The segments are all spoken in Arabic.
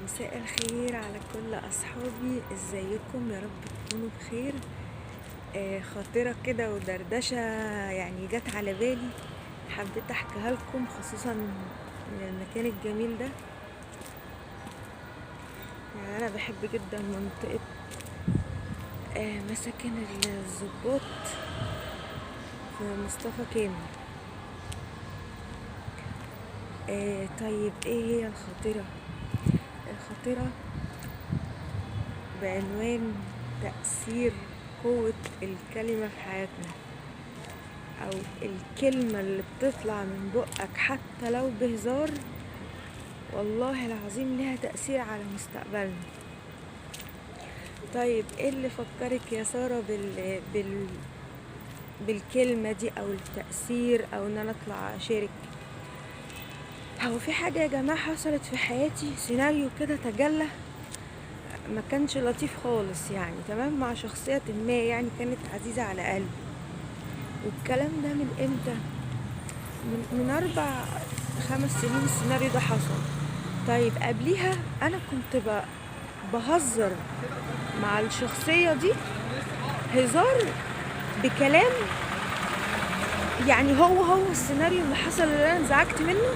مساء الخير على كل أصحابي، ازيكم؟ يا رب تكونوا بخير. خاطرة كده ودردشة يعني جت على بالي، حبيت أحكيها لكم خصوصا من المكان الجميل ده. يعني أنا بحب جدا منطقة مساكن الضباط في مصطفى كامل. طيب ايه هي الخاطرة بعنوان تأثير قوة الكلمة في حياتنا، أو الكلمة اللي بتطلع من بقك حتى لو بهزار والله العظيم لها تأثير على مستقبلنا. طيب ايه اللي فكرك يا سارة بالكلمة دي أو التأثير أو إن أنا أطلع أشارك؟ هو في حاجة يا جماعة حصلت في حياتي، سيناريو كده تجلى ما كانش لطيف خالص، يعني تمام، مع شخصية ما يعني كانت عزيزة على قلبي. والكلام ده من امتى؟ من 4 5 سنين السيناريو ده حصل. طيب قبليها انا كنت بهزر مع الشخصية دي هزار بكلام، يعني هو السيناريو اللي حصل اللي انا انزعجت منه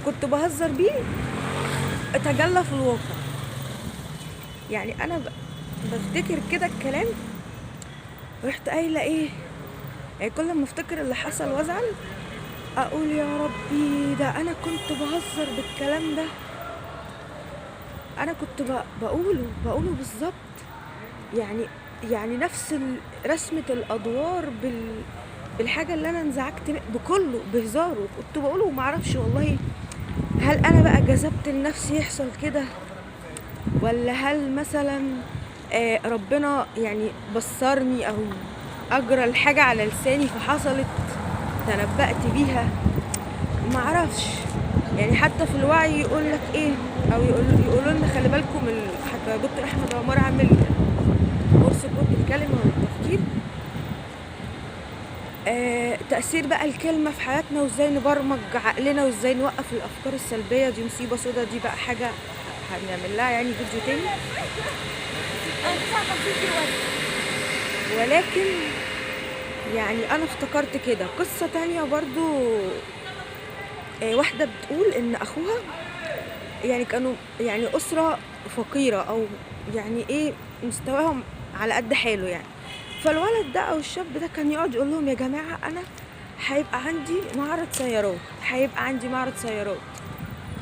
كنت بهزر بيه تجلى في الواقع. يعني انا بفتكر كده الكلام ورحت قايله ايه، يعني كل ما افتكر اللي حصل وازعل اقول يا ربي ده انا كنت بهزر بالكلام ده، انا كنت بقوله بالظبط. يعني نفس رسمة الادوار بالحاجة اللي انا انزعجت بكله بهزاره كنت بقوله، ومعرفش والله هل انا بقى جذبت لنفسي يحصل كده، ولا هل مثلا ربنا يعني بصرني او اجرى الحاجة على لساني فحصلت تنبأت بيها، معرفش. يعني حتى في الوعي يقول لك ايه، او يقولوا لنا خلي بالكم حتى دكتور احمد عمار عامل كورس كود الكلمه والتفكير، تأثير بقى الكلمة في حياتنا وازاي نبرمج عقلنا وازاي نوقف الافكار السلبية. دي مصيبة سودا، دي بقى حاجة هنعمل لها يعني فيديو تاني. ولكن يعني انا افتكرت كده قصة تانية برضو، واحدة بتقول ان اخوها يعني كانوا يعني اسرة فقيرة، او يعني ايه مستواهم على قد حاله يعني. فالولد ده او الشاب ده كان يقعد يقول لهم يا جماعة انا هيبقى عندي معرض سيارات،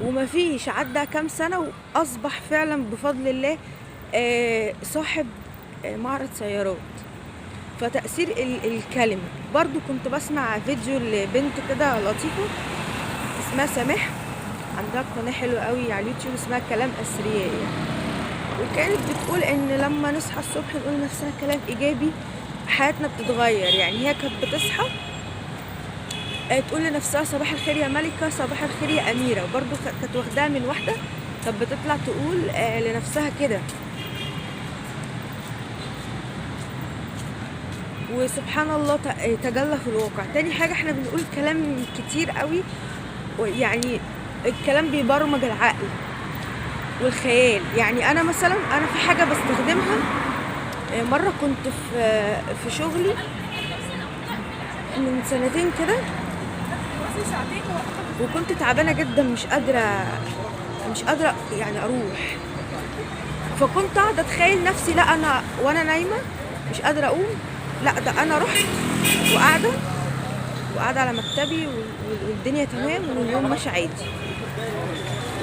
ومفيش عدى كام سنة واصبح فعلا بفضل الله صاحب معرض سيارات. فتأثير الكلمة برضو كنت بسمع فيديو لبنت كده لطيفة اسمها سماح، عندها قناة حلوة قوي على اليوتيوب اسمها كلام أثرياء يعني. وكانت بتقول ان لما نصحى الصبح نقول لنفسنا كلام ايجابي حياتنا بتتغير. يعني هي كانت بتصحى تقول لنفسها صباح الخير يا ملكة، صباح الخير يا أميرة، برضو كانت واخداها من واحدة كانت بتطلع تقول لنفسها كده. وسبحان الله تجلى في الواقع. تاني حاجة احنا بنقول كلام كتير قوي، يعني الكلام بيبرمج العقل والخيال. يعني انا مثلا في حاجة بستخدمها، مرة كنت في شغلي من سنتين كده وكنت تعبانة جدا مش قادرة يعني اروح. فكنت قاعدة اتخيل نفسي لا انا وانا نايمة مش قادرة اقوم، لا ده انا رحت وقاعدة على مكتبي والدنيا تمام واليوم ماشي عادي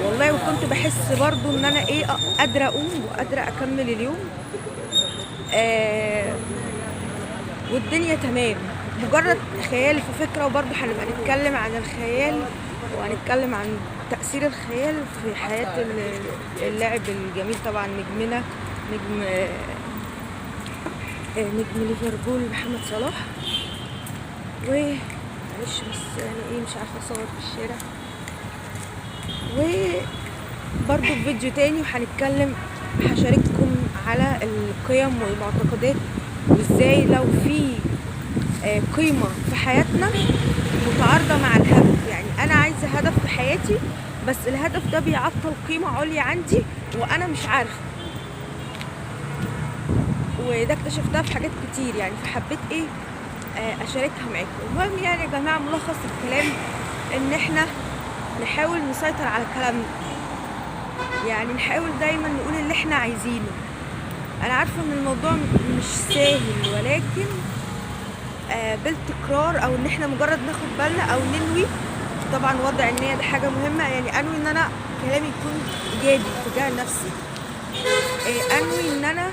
والله. وكنت بحس برضو ان انا ايه قادرة اقوم وقادرة اكمل اليوم والدنيا تمام، مجرد خيال في فكرة. وبرضو هنبقى نتكلم عن الخيال وهنتكلم عن تأثير الخيال في حياة اللاعب الجميل طبعا، نجمنا نجم ليفربول محمد صلاح. معلش بس يعني ايه مش عارفة اصور في الشارع. وبرضو في فيديو تاني هشارككم على القيم والمعتقدات، وازاي لو في قيمة في حياتنا متعارضة مع الهدف. يعني انا عايزة هدف في حياتي بس الهدف ده بيعطل قيمة عليا عندي وانا مش عارفة، وده اكتشفتها في حاجات كتير يعني، فحبيت ايه اشاركها معاكم. المهم يعني يا جماعة، ملخص الكلام ان احنا نحاول نسيطر على كلامنا، يعني نحاول دايما نقول اللي احنا عايزينه. انا عارفة ان الموضوع مش سهل، ولكن بالتكرار، او ان احنا مجرد ناخد بالنا او ننوي. طبعا وضع النية ده حاجة مهمة، يعني انوي ان انا كلامي يكون ايجابي تجاه نفسي، انوي ان انا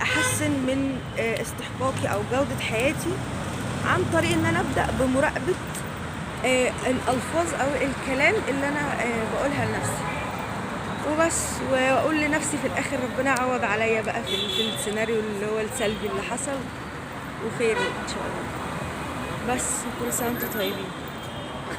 احسن من استحقاقي او جودة حياتي عن طريق ان انا ابدأ بمراقبة الالفاظ او الكلام اللي انا بقولها لنفسي وبس، واقول لنفسي في الاخر ربنا عوض عليا بقى في السيناريو اللي هو السلبي اللي حصل، وخير ان شاء الله. بس كل سنة وانتم طيبين.